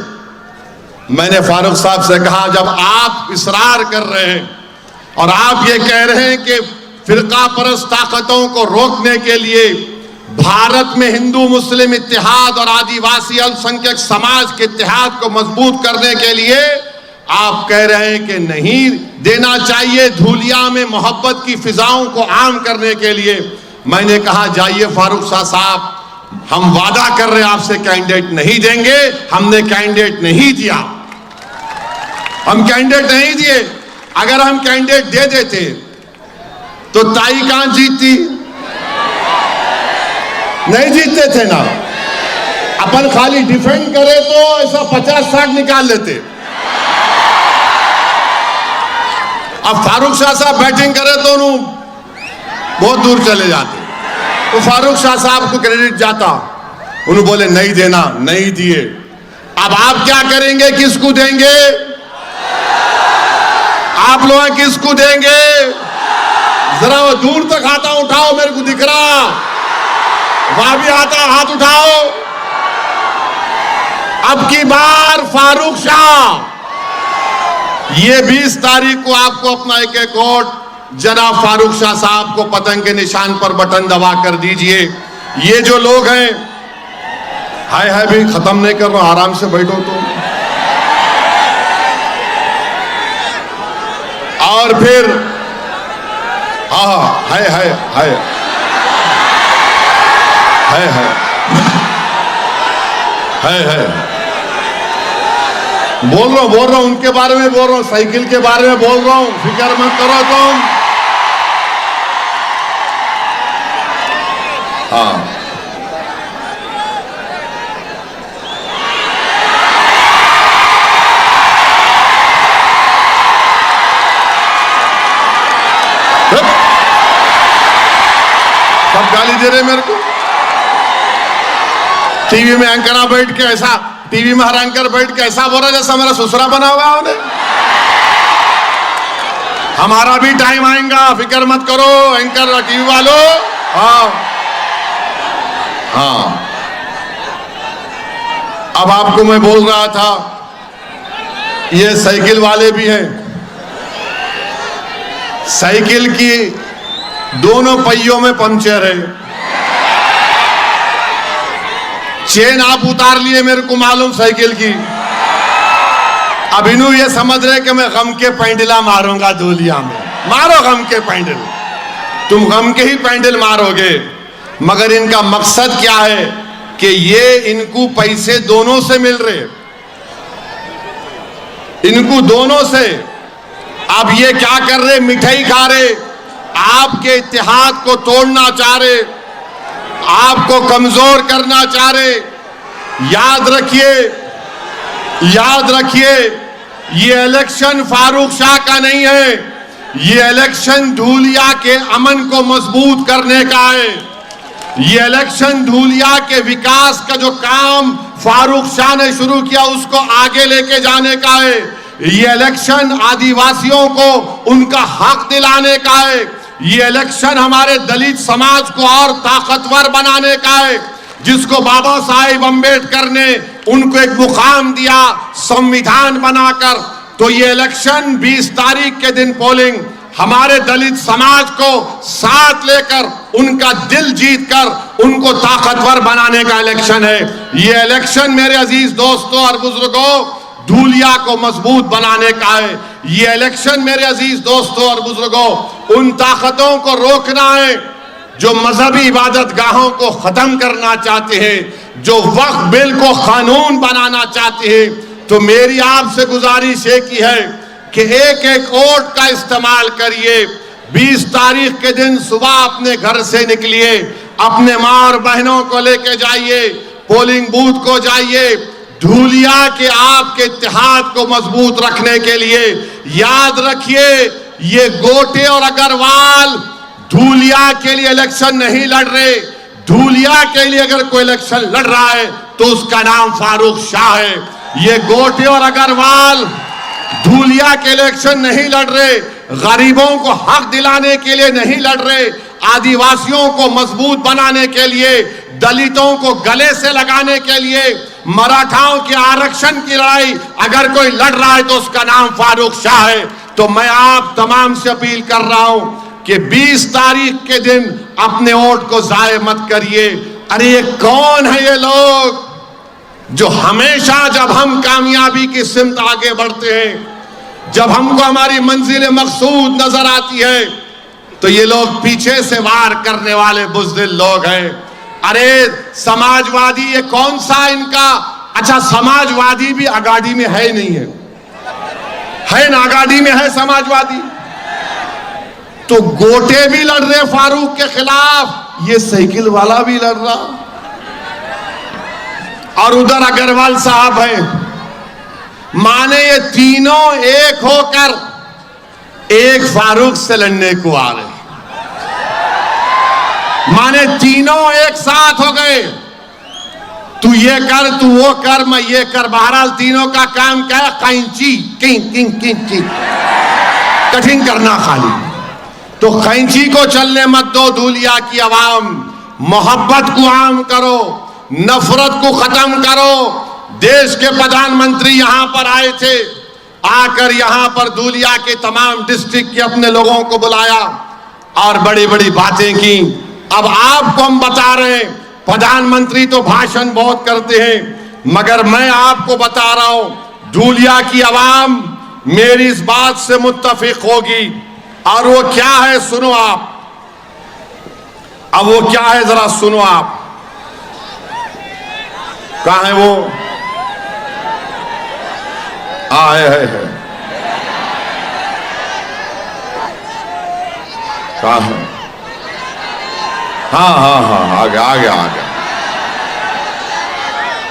मैंने फारूक साहब से कहा जब आप इसरार कर रहे हैं और आप ये कह रहे हैं कि फिरका परस्त ताकतों को रोकने के लिए, भारत में हिंदू मुस्लिम इत्तेहाद और आदिवासी अल्पसंख्यक समाज के इत्तेहाद को मजबूत करने के लिए आप कह रहे हैं कि नहीं देना चाहिए, धूलिया में मोहब्बत की फिजाओं को आम करने के लिए, मैंने कहा जाइए फारूक शाह साहब, हम वादा कर रहे हैं आपसे कैंडिडेट नहीं देंगे। हमने कैंडिडेट नहीं दिया, हम कैंडिडेट नहीं दिए। अगर हम कैंडिडेट दे देते तो ताई कहां जीतती? नहीं जीतते थे ना। अपन खाली डिफेंड करे तो ऐसा 50-60 निकाल लेते। अब फारूक शाह साहब बैटिंग करे तो उन्होंने बहुत दूर चले जाते, तो फारूक शाह साहब को क्रेडिट जाता। उन्होंने बोले नहीं देना, नहीं दिए। अब आप क्या करेंगे, किसको देंगे? आप लोग किसको देंगे? जरा वो दूर तक हाथ उठाओ, मेरे को दिख रहा। वहां भी आता, हाथ उठाओ। अब की बार फारूक शाह, ये 20 तारीख को आपको अपना एक वोट जनाब फारूक शाह साहब को पतंग के निशान पर बटन दबा कर दीजिए। ये जो लोग हैं, हाय हाय भी खत्म नहीं कर रहा, आराम से बैठो तो। और फिर हाँ हाय हाय हाय हाय हाय हाय हाय बोल रहा हूं उनके बारे में बोल रहा हूं, साइकिल के बारे में बोल रहा हूं, फिक्र मत करो तुम। हाँ सब गाली दे रहे मेरे को। टीवी में एंकरा बैठ के ऐसा, टीवी में हर एंकर बैठ के ऐसा बोल रहा जैसा मेरा ससुरा बना हुआ है उन्हें। हमारा भी टाइम आएगा, फिक्र मत करो एंकर टीवी वालों। हाँ हाँ, अब आपको मैं बोल रहा था, ये साइकिल वाले भी हैं। साइकिल की दोनों पहियों में पंचर है, चेन आप उतार लिए, मेरे को मालूम साइकिल की। अब इन्हों ये समझ रहे कि मैं गम के पैंडला मारूंगा दूलिया में। मारो गम के पैंडल, तुम गम के ही पैंडल मारोगे। मगर इनका मकसद क्या है कि ये इनको पैसे दोनों से मिल रहे, इनको दोनों से। अब ये क्या कर रहे, मिठाई खा रहे, आपके इत्तेहाद को तोड़ना चाह रहे, आपको कमजोर करना चाह रहे। याद रखिए, याद रखिए, ये इलेक्शन फारूक शाह का नहीं है, ये इलेक्शन धूलिया के अमन को मजबूत करने का है। ये इलेक्शन धूलिया के विकास का जो काम फारूक शाह ने शुरू किया उसको आगे लेके जाने का है। ये इलेक्शन आदिवासियों को उनका हक दिलाने का है। ये इलेक्शन हमारे दलित समाज को और ताकतवर बनाने का है, जिसको बाबा साहेब अम्बेडकर ने उनको एक मुकाम दिया संविधान बनाकर। तो ये इलेक्शन 20 तारीख के दिन पोलिंग हमारे दलित समाज को साथ लेकर, उनका दिल जीतकर उनको ताकतवर बनाने का इलेक्शन है। ये इलेक्शन मेरे अजीज दोस्तों और बुजुर्गों, धूलिया को मजबूत बनाने का है। ये इलेक्शन मेरे अजीज दोस्तों और बुजुर्गों, उन ताकतों को रोकना है जो मजहबी इबादत गाहों को खत्म करना चाहते हैं, जो वक्फ बिल को कानून बनाना चाहते हैं। तो मेरी आपसे गुजारिश एक ही है कि एक एक वोट का इस्तेमाल करिए। 20 तारीख के दिन सुबह अपने घर से निकलिए, अपने मां और बहनों को लेके जाइए, पोलिंग बूथ को जाइए। धूलिया के आपके इत्तेहाद को मजबूत रखने के लिए याद रखिए, ये गोटे और अग्रवाल धूलिया के लिए इलेक्शन नहीं लड़ रहे। धूलिया के लिए अगर कोई इलेक्शन लड़ रहा है तो उसका नाम फारूक शाह है। ये गोटे और अग्रवाल धूलिया के इलेक्शन नहीं लड़ रहे, गरीबों को हक दिलाने के लिए नहीं लड़ रहे, आदिवासियों को मजबूत बनाने के लिए, दलितों को गले से लगाने के लिए, मराठाओं के आरक्षण की लड़ाई अगर कोई लड़ रहा है तो उसका नाम फारूक शाह है। तो मैं आप तमाम से अपील कर रहा हूं कि 20 तारीख के दिन अपने वोट को जाया मत करिए। अरे ये कौन है ये लोग जो हमेशा जब हम कामयाबी की सिमत आगे बढ़ते हैं, जब हमको हमारी मंजिल मकसूद नजर आती है, तो ये लोग पीछे से वार करने वाले बुज़दिल लोग हैं। अरे समाजवादी ये कौन सा इनका, अच्छा समाजवादी भी अगाड़ी में है नहीं है ना, अगाड़ी में है समाजवादी। तो गोटे भी लड़ रहे फारूक के खिलाफ, ये साइकिल वाला भी लड़ रहा, और उधर अग्रवाल साहब है। माने ये तीनों एक होकर एक फारूक से लड़ने को आ रहे, माने तीनों एक साथ हो गए। तू ये कर, तू वो कर, मैं ये कर। बहरहाल तीनों का काम क्या है? कैंची किंग किंग किंग किंग कठिन करना खाली। तो कैंची को चलने मत दो धूलिया की आवाम, मोहब्बत को आम करो, नफरत को खत्म करो। देश के प्रधानमंत्री यहां पर आए थे, आकर यहां पर धूलिया के तमाम डिस्ट्रिक्ट के अपने लोगों को बुलाया और बड़ी बड़ी बातें की। अब आपको हम बता रहे हैं, प्रधानमंत्री तो भाषण बहुत करते हैं, मगर मैं आपको बता रहा हूं, धूलिया की आवाम मेरी इस बात से मुत्तफिक होगी। और वो क्या है सुनो आप, अब वो क्या है जरा सुनो आप। कहां है वो? है कहां है? हाँ आ गया।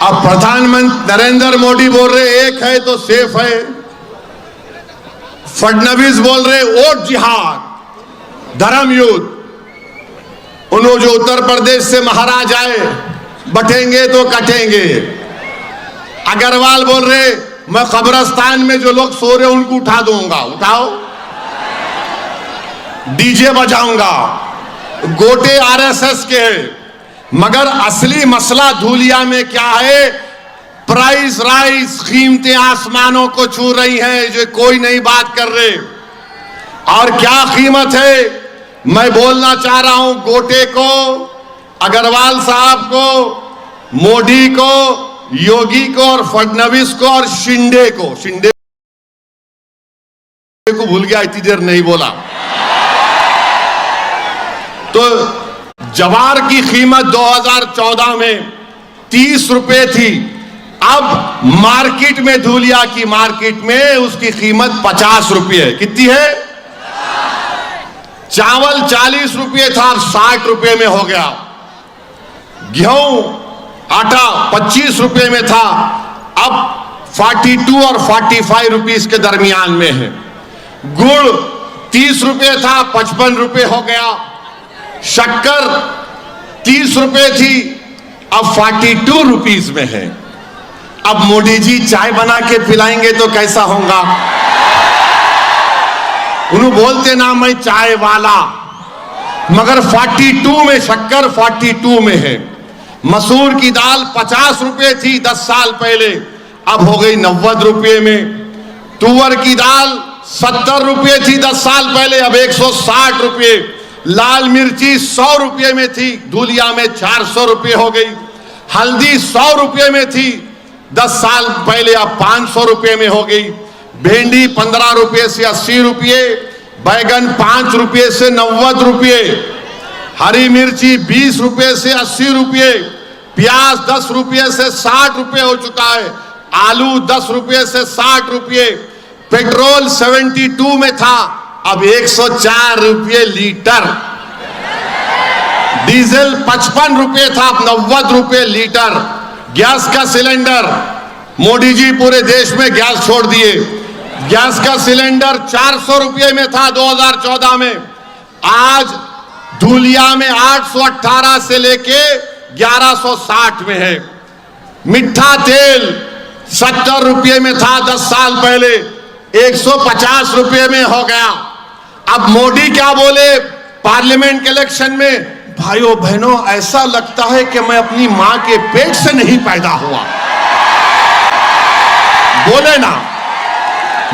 अब प्रधानमंत्री नरेंद्र मोदी बोल रहे एक है तो सेफ है, फडणवीस बोल रहे वोट जिहाद, धर्म युद्ध। उन्होंने जो उत्तर प्रदेश से महाराज आए, बटेंगे तो कटेंगे। अग्रवाल बोल रहे मैं कब्रिस्तान में जो लोग सो रहे उनको उठा दूंगा, उठाओ, डीजे बजाऊंगा। गोटे आरएसएस के हैं, मगर असली मसला धूलिया में क्या है? प्राइस राइस, कीमतें आसमानों को छू रही हैं, जो कोई नहीं बात कर रहे। और क्या कीमत है? मैं बोलना चाह रहा हूं गोटे को, अग्रवाल साहब को, मोदी को, योगी को और फडणवीस को और शिंदे को भूल गया, इतनी देर नहीं बोला। तो जवार की कीमत 2014 में 30 रुपए थी, अब मार्केट में, धूलिया की मार्केट में उसकी कीमत 50 रुपये है। कितनी है? चावल 40 रुपये था, 60 रुपये में हो गया। गेहूं आटा 25 रुपये में था, अब 42 और 45 रुपीस के दरमियान में है। गुड़ 30 रुपये था, 55 रुपये हो गया। शक्कर 30 रुपये थी, अब 42 रुपीस में है। अब मोदी जी चाय बना के पिलाएंगे तो कैसा होगा? उन्होंने बोलते ना मैं चाय वाला, मगर 42 में शक्कर 42 में है। मसूर की दाल 50 रुपये थी 10 साल पहले, अब हो गई 90 रुपये में। तुअर की दाल 70 रुपये थी 10 साल पहले, अब 160 रुपये। लाल मिर्ची 100 रुपये में थी, धूलिया में 400 रुपये हो गई। हल्दी 100 रुपये में थी 10 साल पहले, अब 500 रुपये में हो गई। भिंडी 15 रुपये से 80 रुपये, बैगन 5 रुपये से 90 रुपये, हरी मिर्ची 20 रुपये से 80 रुपये, प्याज 10 रुपये से 60 रुपये हो चुका है, आलू 10 रुपये से 60 रुपये, पेट्रोल 72 में था, अब 104 रुपये लीटर, डीजल 55 रुपये था, अब 90 रुपये लीटर। गैस का सिलेंडर, मोदी जी पूरे देश में गैस छोड़ दिए। गैस का सिलेंडर 400 रुपये में था 2014 में, आज धूलिया में 818 से लेके 1160 में है। मिठा तेल 70 रुपये में था 10 साल पहले, 150 रुपये में हो गया। अब मोदी क्या बोले पार्लियामेंट के इलेक्शन में? भाइयों बहनों, ऐसा लगता है कि मैं अपनी मां के पेट से नहीं पैदा हुआ। बोले ना,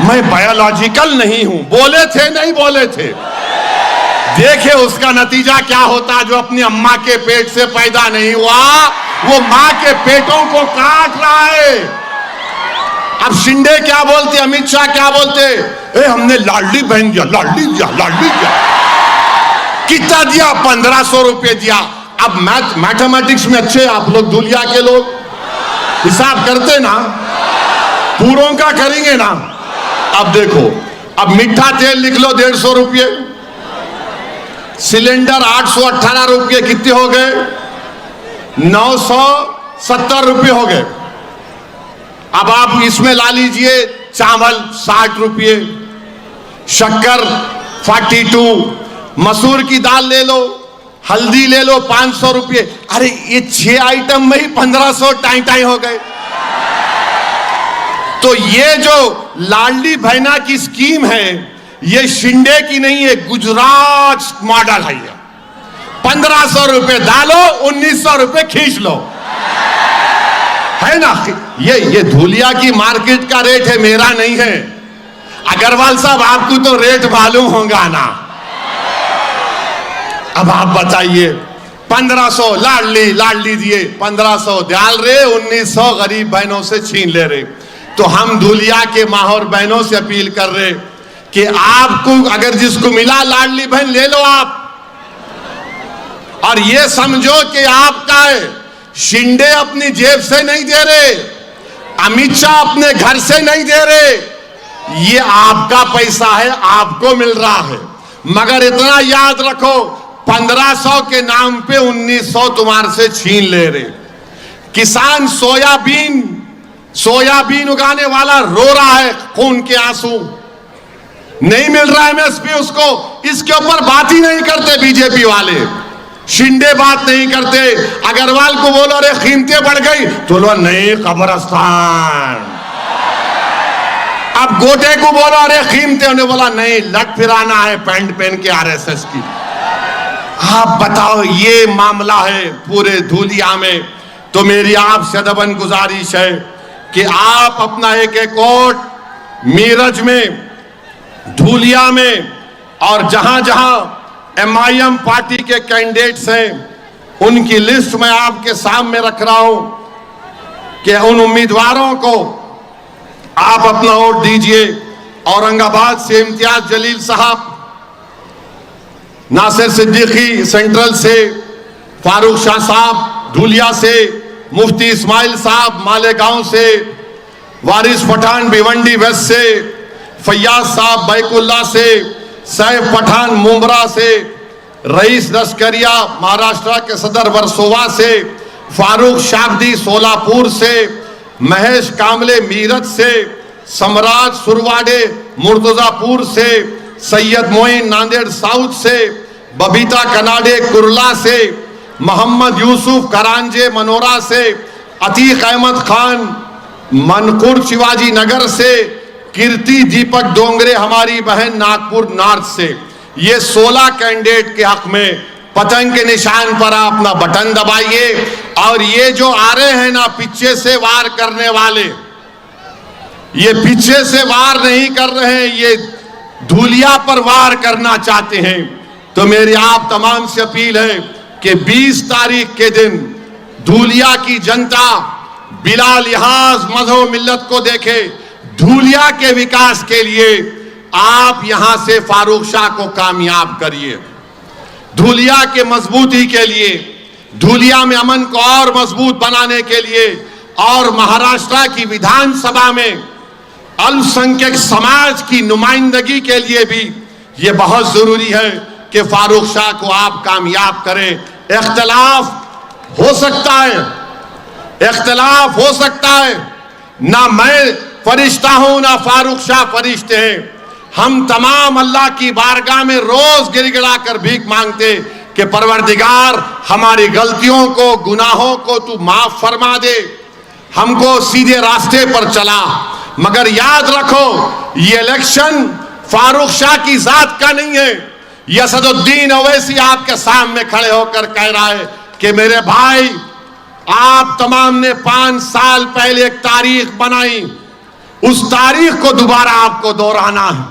मैं बायोलॉजिकल नहीं हूं, बोले थे नहीं बोले थे। देखिए उसका नतीजा क्या होता, जो अपनी अम्मा के पेट से पैदा नहीं हुआ वो मां के पेटों को काट रहा है। अब शिंदे क्या बोलते, अमित शाह क्या बोलते? हमने लाडली बहन दिया, लाडली दिया, लाडली दिया। कितना दिया? 1500 रुपए दिया। अब मैथमेटिक्स में अच्छे आप लोग, धुलिया के लोग हिसाब करते ना, पूरों का करेंगे ना। अब देखो, अब मीठा तेल लिख लो 150 रुपये, सिलेंडर 818 रुपये, कितने हो गए? 970 रुपये हो गए। अब आप इसमें ला लीजिए चावल 60 रुपये, शक्कर 42, मसूर की दाल ले लो, हल्दी ले लो 500 रुपये। अरे ये 6 आइटम में ही 1500 टाई हो गए। तो ये जो लाडली बहना की स्कीम है, ये शिंदे की नहीं है, गुजरात मॉडल है। 1500 रुपये डालो, 1900 रुपये खींच लो, है ना। ये धुलिया की मार्केट का रेट है, मेरा नहीं है। अग्रवाल साहब आपको तो रेट मालूम होगा ना। अब आप बताइए, 1500 लाडली दिए, 1500 डाल रहे, 1900 गरीब बहनों से छीन ले रहे। तो हम धुलिया के माँ और बहनों से अपील कर रहे कि आपको अगर जिसको मिला लाडली बहन ले लो आप, और ये समझो कि आपका है। शिंदे अपनी जेब से नहीं दे रहे, अमित शाह अपने घर से नहीं दे रहे, ये आपका पैसा है, आपको मिल रहा है। मगर इतना याद रखो, 1500 के नाम पे 1900 तुम्हारे से छीन ले रहे। किसान सोयाबीन उगाने वाला रो रहा है खून के आंसू, नहीं मिल रहा है एमएसपी उसको। इसके ऊपर बात ही नहीं करते बीजेपी वाले, शिंदे बात नहीं करते। अग्रवाल को बोलो अरे कीमतें बढ़ गई, तो बोलो नहीं कब्रिस्तान। अब गोटे को बोलो अरे कीमतें, उन्हें बोला नहीं लट फिराना है पैंट पहन के आरएसएस की। आप बताओ, ये मामला है पूरे धुलिया में। तो मेरी आपसे अदबन गुजारिश है कि आप अपना एक वोट मीरज में, धुलिया में और जहां जहां एमआईएम पार्टी के कैंडिडेट्स हैं उनकी लिस्ट मैं आपके सामने रख रहा हूं कि उन उम्मीदवारों को आप अपना वोट दीजिए। औरंगाबाद से इम्तियाज जलील साहब, नासिर सिद्दीकी सेंट्रल से, फारूक शाह साहब धुलिया से, मुफ्ती इस्माइल साहब मालेगांव से, वारिस पठान भिवंडी वेस्ट से, फैयाज साहब बैकुल्ला से, सैफ पठान मुंब्रा से, रईस लश्करिया महाराष्ट्र के सदर वर्सोवा से, फारूक शाब्दी सोलापुर से, महेश कामले मीरठ से, सम्राट सुरवाडे मुर्तजापुर से, सैयद मोइन नांदेड़ साउथ से, बबीता कनाडे कुरला से, मोहम्मद यूसुफ करांजे मनोरा से, अतीक अहमद खान मनकुर शिवाजी नगर से, कीर्ति दीपक डोंगरे हमारी बहन नागपुर नॉर्थ से। ये 16 कैंडिडेट के हक में पतंग के निशान पर आप अपना बटन दबाइए। और ये जो आ रहे हैं ना पीछे से वार करने वाले, ये पीछे से वार नहीं कर रहे हैं, ये धुलिया पर वार करना चाहते हैं। तो मेरी आप तमाम से अपील है कि 20 तारीख के दिन धुलिया की जनता बिला लिहाज मजहब मिल्लत को देखे, धुलिया के विकास के लिए आप यहां से फारूक शाह को कामयाब करिए। धुलिया के मजबूती के लिए, धुलिया में अमन को और मजबूत बनाने के लिए, और महाराष्ट्र की विधानसभा में अल्पसंख्यक समाज की नुमाइंदगी के लिए भी यह बहुत जरूरी है कि फारूक शाह को आप कामयाब करें। इख्तलाफ हो सकता है, इख्तलाफ हो सकता है, ना मैं फरिश्ता हूं ना फारूक शाह फरिश्ते हैं। हम तमाम अल्लाह की बारगाह में रोज गिड़गिड़ा कर भीख मांगते कि परवरदिगार हमारी गलतियों को, गुनाहों को तू माफ फरमा दे, हमको सीधे रास्ते पर चला। मगर याद रखो, ये इलेक्शन फारूक शाह की जात का नहीं है। यह असदुद्दीन ओवैसी आपके सामने खड़े होकर कह रहा है कि मेरे भाई, आप तमाम ने 5 साल पहले एक तारीख बनाई, उस तारीख को दोबारा आपको दोहराना है,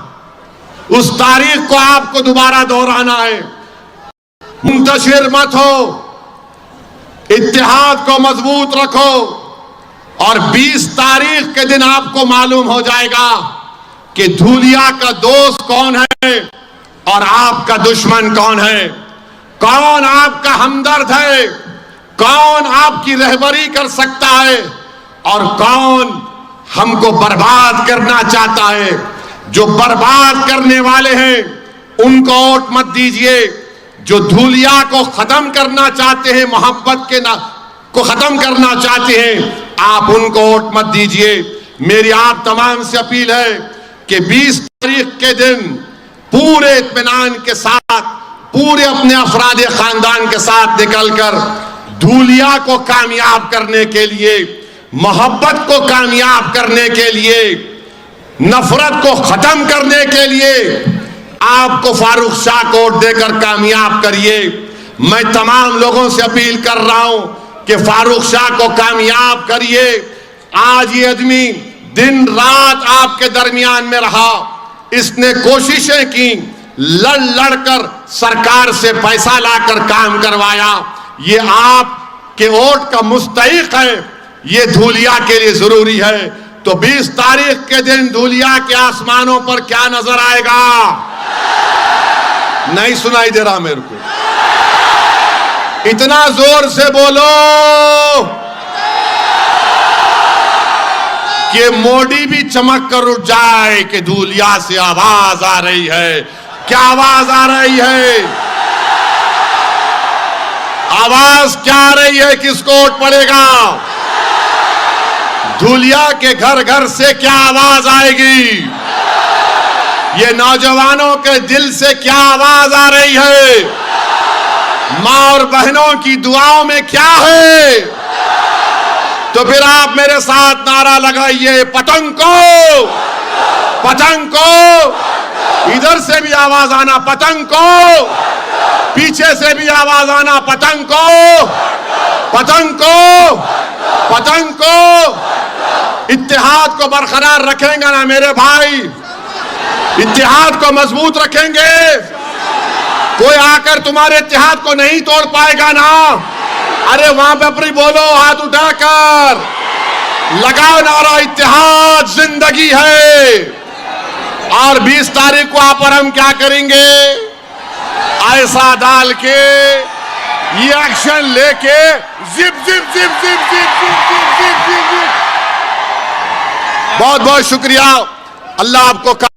उस तारीख को आपको दोबारा दोहराना है। मुंतशिर मत हो, इत्तेहाद को मजबूत रखो, और 20 तारीख के दिन आपको मालूम हो जाएगा कि धुलिया का दोस्त कौन है और आपका दुश्मन कौन है। कौन आपका हमदर्द है, कौन आपकी रहबरी कर सकता है और कौन हमको बर्बाद करना चाहता है। जो बर्बाद करने वाले हैं उनको वोट मत दीजिए। जो धूलिया को खत्म करना चाहते हैं, मोहब्बत के ना को खत्म करना चाहते हैं, आप उनको वोट मत दीजिए। मेरी आप तमाम से अपील है कि 20 तारीख के दिन पूरे इत्मीनान के साथ, पूरे अपने अफराद खानदान के साथ निकलकर धूलिया को कामयाब करने के लिए, मोहब्बत को कामयाब करने के लिए, नफरत को खत्म करने के लिए आपको फारूक शाह को वोट देकर कामयाब करिए। मैं तमाम लोगों से अपील कर रहा हूं कि फारूक शाह को कामयाब करिए। आज ये आदमी दिन रात आपके दरमियान में रहा, इसने कोशिशें की, लड़ कर सरकार से पैसा लाकर काम करवाया। ये आपके वोट का मुस्तहिक है, ये धूलिया के लिए जरूरी है। तो 20 तारीख के दिन धूलिया के आसमानों पर क्या नजर आएगा? नहीं सुनाई दे रहा मेरे को, इतना जोर से बोलो कि मोदी भी चमक कर उठ जाए कि धूलिया से आवाज आ रही है। क्या आवाज आ रही है? आवाज क्या आ रही है? किसको वोट पड़ेगा? धूलिया के घर घर से क्या आवाज आएगी? ये नौजवानों के दिल से क्या आवाज आ रही है? मां और बहनों की दुआओं में क्या है? तो फिर आप मेरे साथ नारा लगाइए, पतंग को, पतंग को। इधर से भी आवाज आना, पतंग को। पीछे से भी आवाज आना, पतंग को, पतंग को, पतंग को। इत्तेहाद को बरकरार रखेंगे ना मेरे भाई? इत्तेहाद को मजबूत रखेंगे? कोई आकर तुम्हारे इत्तेहाद को नहीं तोड़ पाएगा ना? अरे वहां पे अपनी बोलो, हाथ उठाकर लगाओ नारा, इत्तेहाद जिंदगी है। और 20 तारीख को आप और हम क्या करेंगे? ऐसा डाल के, ये एक्शन लेके, zip zip zip zip zip zip zip zip zip. बहुत बहुत शुक्रिया। अल्लाह आपको